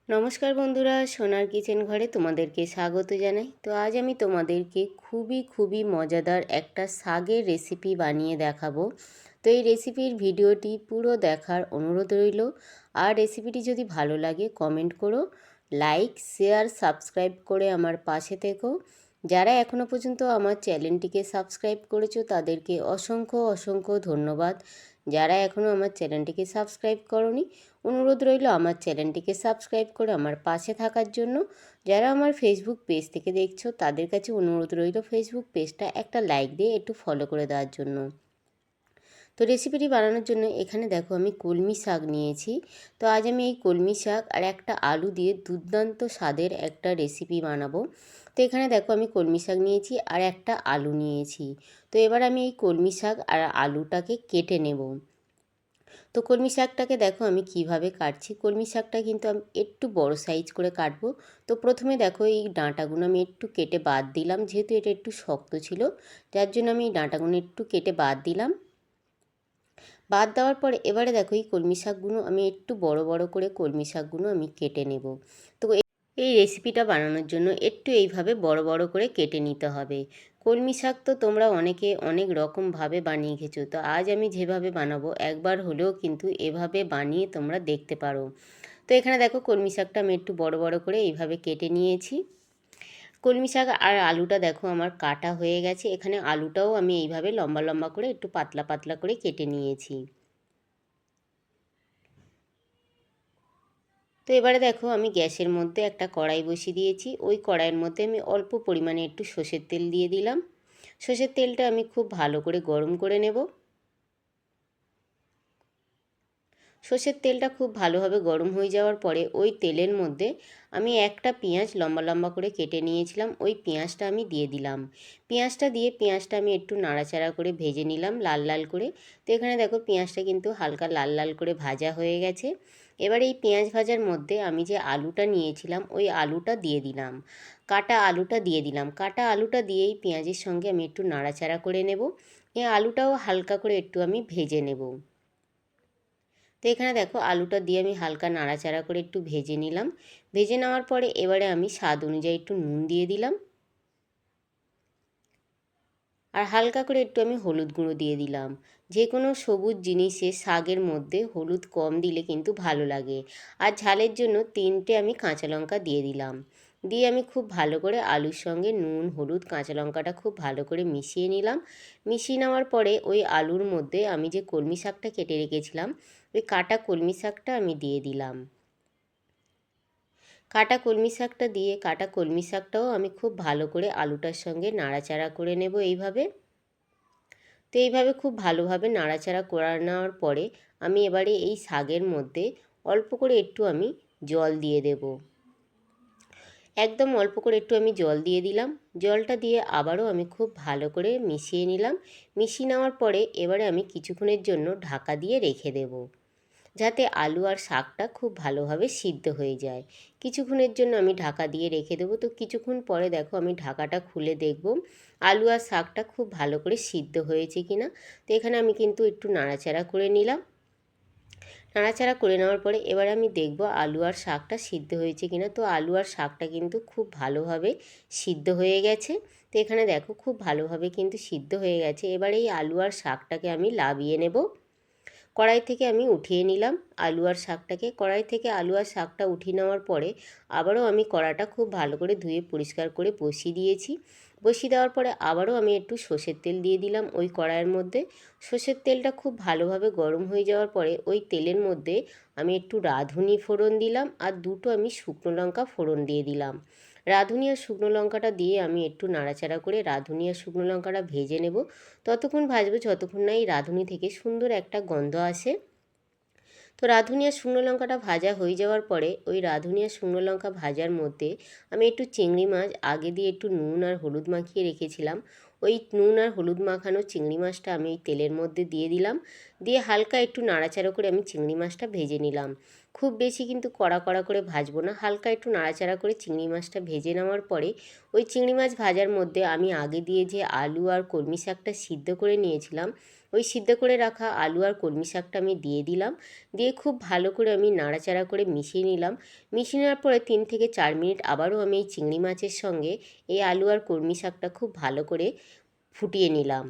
নমস্কার বন্ধুরা, সোনার কিচেন ঘরে তোমাদেরকে স্বাগত জানাই। তো আজ আমি তোমাদেরকে খুবই মজাদার একটা শাকের রেসিপি বানিয়ে দেখাবো। তো এই রেসিপির ভিডিওটি পুরো দেখার অনুরোধ রইল। আর রেসিপিটি যদি ভালো লাগে কমেন্ট করো, লাইক শেয়ার সাবস্ক্রাইব করে আমার পাশে থেকো। যারা এখনও পর্যন্ত আমার চ্যানেলটিকে সাবস্ক্রাইব করেছো তাদেরকে অসংখ্য ধন্যবাদ। যারা এখনও আমার চ্যানেলটিকে সাবস্ক্রাইব করোনি, অনুরোধ রইল আমার চ্যানেলটিকে সাবস্ক্রাইব করে আমার পাশে থাকার জন্য। যারা আমার ফেসবুক পেজ থেকে দেখছো তাদের কাছে অনুরোধ রইল ফেসবুক পেজটা একটা লাইক দিয়ে একটু ফলো করে দেওয়ার জন্য। তো রেসিপিটি বানানোর জন্য এখানে দেখো আমি কলমি শাক নিয়েছি। তো আজ আমি এই কলমি শাক আর একটা আলু দিয়ে দুর্দান্ত স্বাদের একটা রেসিপি বানাবো। তো এখানে দেখো আমি কলমি শাক নিয়েছি আর একটা আলু নিয়েছি। তো এবার আমি এই কলমি শাক আর আলুটাকে কেটে নেব। তো কলমি শাকটাকে দেখো আমি কিভাবে কাটছি। কলমি শাকটা কিন্তু আমি একটু বড় সাইজ করে কাটবো। তো প্রথমে দেখো এই ডাঁটাগুলো আমি একটু কেটে বাদ দিলাম, যেহেতু এটা একটু শক্ত ছিল যার জন্য আমি এই ডাঁটাগুলো একটু কেটে বাদ দিলাম। বাদ দেওয়ার পরে এবারে দেখো এই কলমি শাকগুলো আমি একটু বড় করে কলমি শাকগুলো আমি কেটে নেব। তো এই রেসিপিটা বানানোর জন্য একটু এইভাবে বড় করে কেটে নিতে হবে। কলমি শাক তো তোমরা অনেকে অনেক রকমভাবে বানিয়ে খেয়েছো, তো আজ আমি যেভাবে বানাবো একবার হলেও কিন্তু এভাবে বানিয়ে তোমরা দেখতে পারো। তো এখানে দেখো কলমি শাকটা আমি একটু বড় করে এইভাবে কেটে নিয়েছি। কলমি শাক আর আলুটা দেখো আমার কাটা হয়ে গেছে। এখানে আলুটাও আমি এইভাবে লম্বা করে একটু পাতলা করে কেটে নিয়েছি। তো এবারে দেখো আমি গ্যাসের মধ্যে একটা কড়াই বসিয়ে দিয়েছি। ওই কড়াইয়ের মধ্যে আমি অল্প পরিমাণে একটু সর্ষের তেল দিয়ে দিলাম। সর্ষের তেলটা আমি খুব ভালো করে গরম করে নেব। সর্ষের তেলটা খুব ভালোভাবে গরম হয়ে যাওয়ার পরে ওই তেলের মধ্যে আমি একটা পেঁয়াজ লম্বা করে কেটে নিয়েছিলাম, ওই পেঁয়াজটা আমি দিয়ে দিলাম। পেঁয়াজটা দিয়ে পেঁয়াজটা আমি একটু নাড়াচাড়া করে ভেজে নিলাম লাল করে। তো এখানে দেখো পেঁয়াজটা কিন্তু হালকা লাল করে ভাজা হয়ে গেছে। এবার এই পেঁয়াজ ভাজার মধ্যে আমি যে আলুটা নিয়েছিলাম ওই আলুটা দিয়ে দিলাম, কাটা আলুটা দিয়ে দিলাম। কাটা আলুটা দিয়েই পেঁয়াজের সঙ্গে আমি একটু নাড়াচাড়া করে নেব। এই আলুটাও হালকা করে একটু আমি ভেজে নেব। তো এখানে দেখো আলুটা দিয়ে আমি হালকা নাড়াচাড়া করে একটু ভেজে নিলাম। ভেজে নেওয়ার পরে এবারে আমি স্বাদ অনুযায়ী একটু নুন দিয়ে দিলাম আর হালকা করে একটু আমি হলুদ গুঁড়ো দিয়ে দিলাম। যে কোনো সবুজ জিনিসে শাকের মধ্যে হলুদ কম দিলে কিন্তু ভালো লাগে। আর ঝালের জন্য 3টে আমি কাঁচা লঙ্কা দিয়ে দিলাম। দিয়ে আমি খুব ভালো করে আলুর সঙ্গে নুন হলুদ কাঁচা লঙ্কাটা খুব ভালো করে মিশিয়ে নিলাম। মিশিয়ে নেওয়ার পরে ওই আলুর মধ্যে আমি যে কলমি শাকটা কেটে রেখেছিলাম ওই কাটা কলমি শাকটা আমি দিয়ে দিলাম। কাটা কলমি শাকটা দিয়ে কাটা কলমি শাকটাও আমি খুব ভালো করে আলুটার সঙ্গে নাড়াচাড়া করে নেব এইভাবে। তো এইভাবে খুব ভালোভাবে নাড়াচাড়া করে নেওয়ার পরে আমি এবারে এই শাকের মধ্যে অল্প করে একটু আমি জল দিয়ে দেব। একদম অল্প করে একটু আমি জল দিয়ে দিলাম। জলটা দিয়ে আবারও আমি খুব ভালো করে মিশিয়ে নিলাম। মিশিয়ে নেওয়ার পরে এবারে আমি কিছুক্ষণের জন্য ঢাকা দিয়ে রেখে দেব, যাতে আলু আর শাকটা খুব ভালোভাবে সিদ্ধ হয়ে যায়। কিছুক্ষণের জন্য আমি ঢাকা দিয়ে রেখে দেবো। তো কিছুক্ষণ পরে দেখো আমি ঢাকাটা খুলে দেখব আলু আর শাকটা খুব ভালো করে সিদ্ধ হয়েছে কিনা। তো এখানে আমি কিন্তু একটু নাড়াচাড়া করে নিলাম। নাড়াচাড়া করে নেওয়ার পরে এবার আমি দেখব আলু আর শাকটা সিদ্ধ হয়েছে কিনা। তো আলু আর শাকটা কিন্তু খুব ভালোভাবে সিদ্ধ হয়ে গেছে। তো এখানে দেখো খুব ভালোভাবে কিন্তু সিদ্ধ হয়ে গেছে। এবার এই আলু আর শাকটাকে আমি নামিয়ে নেব। কড়াই থেকে আমি উঠিয়ে নিলাম আলু আর শাকটাকে। কড়াই থেকে আলু আর শাকটা উঠিয়ে নেওয়ার পরে আবারও আমি কড়াটা খুব ভালো করে ধুয়ে পরিষ্কার করে বসিয়ে দিয়েছি। বসিয়ে দেওয়ার পরে আবারও আমি একটু সর্ষের তেল দিয়ে দিলাম ওই কড়াইয়ের মধ্যে। সর্ষের তেলটা খুব ভালোভাবে গরম হয়ে যাওয়ার পরে ওই তেলের মধ্যে আমি একটু রাঁধুনি ফোড়ন দিলাম আর দুটো আমি শুকনো লঙ্কা ফোড়ন দিয়ে দিলাম। রাঁধুনি আর শুকনো লঙ্কাটা দিয়ে আমি একটু নাড়াচাড়া করে রাঁধুনি আর শুকনো লঙ্কাটা ভেজে নেব। ততক্ষণ ভাজবো যতক্ষণ না এই রাঁধুনি থেকে সুন্দর একটা গন্ধ আসে। তো রাঁধুনি আর শুকনো লঙ্কাটা ভাজা হয়ে যাওয়ার পরে ওই রাঁধুনি আর শুকনো লঙ্কা ভাজার মধ্যে আমি একটু চিংড়ি মাছ আগে দিয়ে একটু নুন আর হলুদ মাখিয়ে রেখেছিলাম। ওই নুন আর হলুদ মাখানো চিংড়ি মাছটা আমি এই তেলের মধ্যে দিয়ে দিলাম। দিয়ে হালকা একটু নাড়াচাড়া করে আমি চিংড়ি মাছটা ভেজে নিলাম। খুব বেশি কিন্তু কড়া করে ভাজবো না, হালকা একটু নাড়াচাড়া করে চিংড়ি মাছটা ভেজে নেওয়ার পরে ওই চিংড়ি মাছ ভাজার মধ্যে আমি আগে দিয়ে যে আলু আর কলমি শাকটা সিদ্ধ করে নিয়েছিলাম ওই সিদ্ধ করে রাখা আলু আর কলমি শাকটা আমি দিয়ে দিলাম। দিয়ে খুব ভালো করে আমি নাড়াচাড়া করে মিশিয়ে নিলাম। মিশিয়ে নেওয়ার পরে 3 থেকে 4 মিনিট আবারও আমি এই চিংড়ি মাছের সঙ্গে এই আলু আর কলমি শাকটা খুব ভালো করে ফুটিয়ে নিলাম।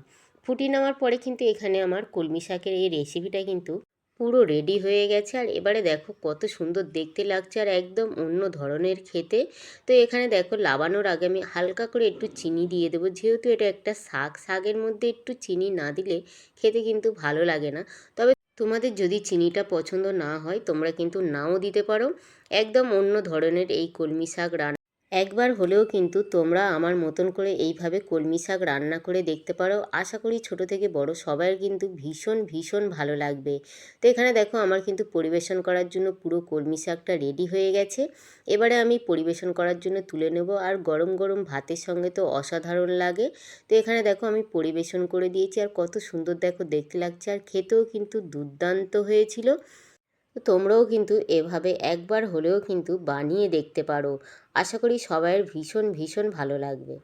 ফুটিয়ে নেওয়ার পরে কিন্তু এখানে আমার কলমি শাকের এই রেসিপিটা কিন্তু পুরো রেডি হয়ে গেছে। আর এবারে দেখো কত সুন্দর দেখতে লাগছে আর একদম অন্য ধরনের খেতে। তো এখানে দেখো লাবানোর আগে আমি হালকা করে একটু চিনি দিয়ে দেবো, যেহেতু এটা একটা শাক, শাকের মধ্যে একটু চিনি না দিলে খেতে কিন্তু ভালো লাগে না। তবে তোমাদের যদি চিনিটা পছন্দ না হয় তোমরা কিন্তু নাও দিতে পারো। একদম অন্য ধরনের এই কলমি শাক রান্না একবার হলেও কিন্তু তোমরা আমার মতন করে এইভাবে কলমি শাক রান্না করে দেখতে পারো। আশা করি ছোট থেকে বড় সবাইয়ের কিন্তু ভীষণ ভীষণ ভালো লাগবে। তো এখানে দেখো আমার কিন্তু পরিবেশন করার জন্য পুরো কলমি শাকটা রেডি হয়ে গেছে। এবারে আমি পরিবেশন করার জন্য তুলে নেব। আর গরম গরম ভাতের সঙ্গে তো অসাধারণ লাগে। তো এখানে দেখো আমি পরিবেশন করে দিয়েছি আর কত সুন্দর দেখো দেখতে লাগছে, আর খেতেও কিন্তু দুর্দান্ত হয়েছিল। তো তোমরাও কিন্তু এভাবে একবার হলেও কিন্তু বানিয়ে দেখতে পারো। আশা করি সবাইয়ের ভীষণ ভীষণ ভালো লাগবে।